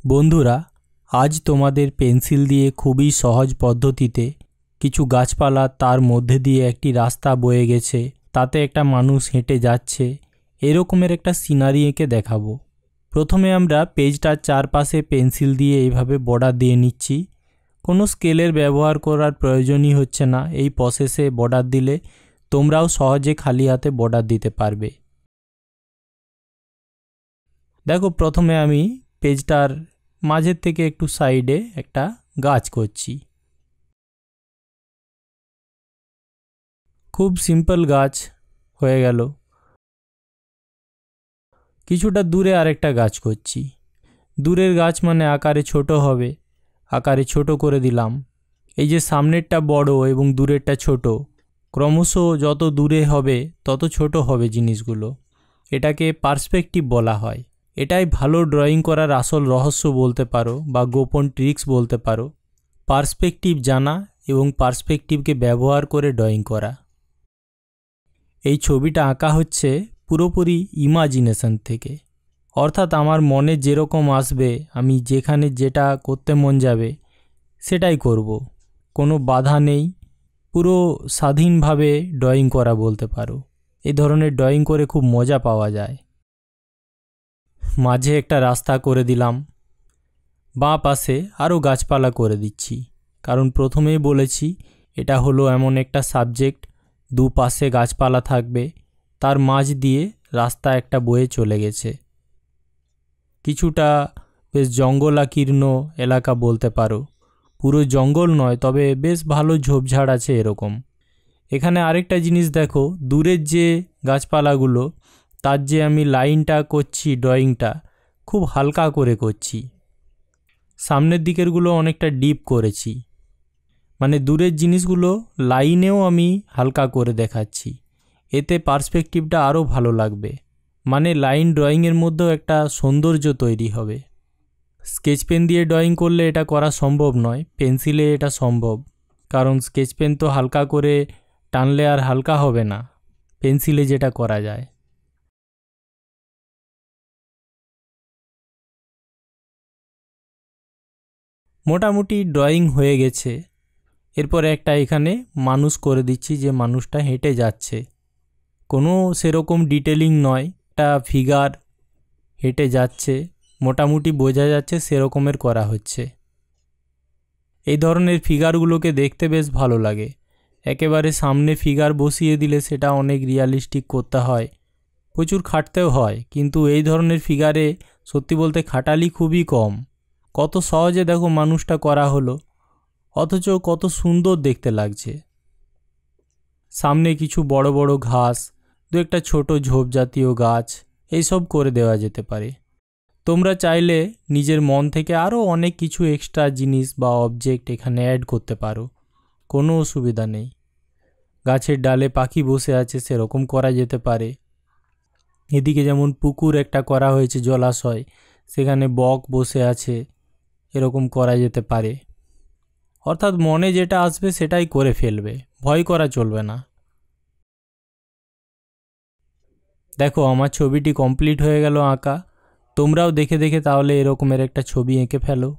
বন্ধুরা, আজ তোমাদের পেন্সিল দিয়ে খুবই সহজ পদ্ধতিতে কিছু গাছপালা তার মধ্যে দিয়ে একটি রাস্তা বয়ে গেছে, তাতে একটা মানুষ হেঁটে যাচ্ছে, এরকমের একটা সিনারি এঁকে দেখাবো। প্রথমে আমরা পেজটার চারপাশে পেন্সিল দিয়ে এইভাবে বর্ডার দিয়ে নিচ্ছি। কোনো স্কেলের ব্যবহার করার প্রয়োজনই হচ্ছে না। এই প্রসেসে বর্ডার দিলে তোমরাও সহজে খালি হাতে বর্ডার দিতে পারবে। দেখো, প্রথমে আমি পেজটার মাঝের থেকে একটু সাইডে একটা গাছ করছি। খুব সিম্পল গাছ হয়ে গেল। কিছুটা দূরে আরেকটা গাছ করছি। দূরের গাছ মানে আকারে ছোট হবে, আকারে ছোট করে দিলাম। এই যে সামনেরটা বড় এবং দূরেরটা ছোট, ক্রমশ যত দূরে হবে তত ছোট হবে জিনিসগুলো। এটাকে পার্সপেক্টিভ বলা হয়। এটাই ভালো ড্রয়িং করার আসল রহস্য বলতে পারো, বা গোপন ট্রিক্স বলতে পারো। পার্সপেক্টিভ জানা এবং পার্সপেক্টিভকে ব্যবহার করে ড্রয়িং করা। এই ছবিটা আঁকা হচ্ছে পুরোপুরি ইমাজিনেশন থেকে, অর্থাৎ আমার মনে যেরকম আসবে, আমি যেখানে যেটা করতে মন যাবে সেটাই করব। কোনো বাধা নেই, পুরো স্বাধীনভাবে ড্রয়িং করা বলতে পারো। এই ধরনের ড্রয়িং করে খুব মজা পাওয়া যায়। মাঝে একটা রাস্তা করে দিলাম, বাঁ পাশে আরও গাছপালা করে দিচ্ছি, কারণ প্রথমেই বলেছি এটা হলো এমন একটা সাবজেক্ট, দুপাশে গাছপালা থাকবে, তার মাঝ দিয়ে রাস্তা একটা বয়ে চলে গেছে। কিছুটা বেশ জঙ্গলাকীর্ণ এলাকা বলতে পারো। পুরো জঙ্গল নয়, তবে বেশ ভালো ঝোপঝাড় আছে এরকম। এখানে আরেকটা জিনিস দেখো, দূরের যে গাছপালাগুলো তার যে আমি লাইনটা করছি, ড্রয়িংটা খুব হালকা করে করছি। সামনের দিকেরগুলো অনেকটা ডিপ করেছি, মানে দূরের জিনিসগুলো লাইনেও আমি হালকা করে দেখাচ্ছি। এতে পার্সপেক্টিভটা আরও ভালো লাগবে, মানে লাইন ড্রয়িংয়ের মধ্যেও একটা সৌন্দর্য তৈরি হবে। স্কেচ পেন দিয়ে ড্রয়িং করলে এটা করা সম্ভব নয়, পেন্সিলে এটা সম্ভব, কারণ স্কেচ পেন তো হালকা করে টানলে আর হালকা হবে না, পেন্সিলে যেটা করা যায়। মোটামুটি ড্রয়িং হয়ে গেছে। এরপরে একটা এখানে মানুষ করে দিচ্ছি, যে মানুষটা হেঁটে যাচ্ছে। কোনো সেরকম ডিটেলিং নয়, একটা ফিগার হেঁটে যাচ্ছে, মোটামুটি বোঝা যাচ্ছে সেরকমের করা হচ্ছে। এই ধরনের ফিগারগুলোকে দেখতে বেশ ভালো লাগে। একেবারে সামনে ফিগার বসিয়ে দিলে সেটা অনেক রিয়ালিস্টিক করতে হয়, প্রচুর খাটতেও হয়, কিন্তু এই ধরনের ফিগারে সত্যি বলতে খাটালি খুবই কম। কত সহজে দেখো মানুষটা করা হলো, অথচ কত সুন্দর দেখতে লাগছে। সামনে কিছু বড় বড় ঘাস, দু একটা ছোট ঝোপ জাতীয় গাছ, এইসব করে দেওয়া যেতে পারে। তোমরা চাইলে নিজের মন থেকে আরও অনেক কিছু এক্সট্রা জিনিস বা অবজেক্ট এখানে অ্যাড করতে পারো, কোনো অসুবিধা নেই। গাছের ডালে পাখি বসে আছে সেরকম করা যেতে পারে। এদিকে যেমন পুকুর একটা করা হয়েছে, জলাশয়, সেখানে বক বসে আছে, এরকম করা যেতে পারে। অর্থাৎ মনে যেটা আসবে সেটাই করে ফেলবে, ভয় করা চলবে না। দেখো, আমার ছবিটি কমপ্লিট হয়ে গেল আঁকা। তোমরাও দেখে দেখে তাহলে এরকমের একটা ছবি এঁকে ফেলো।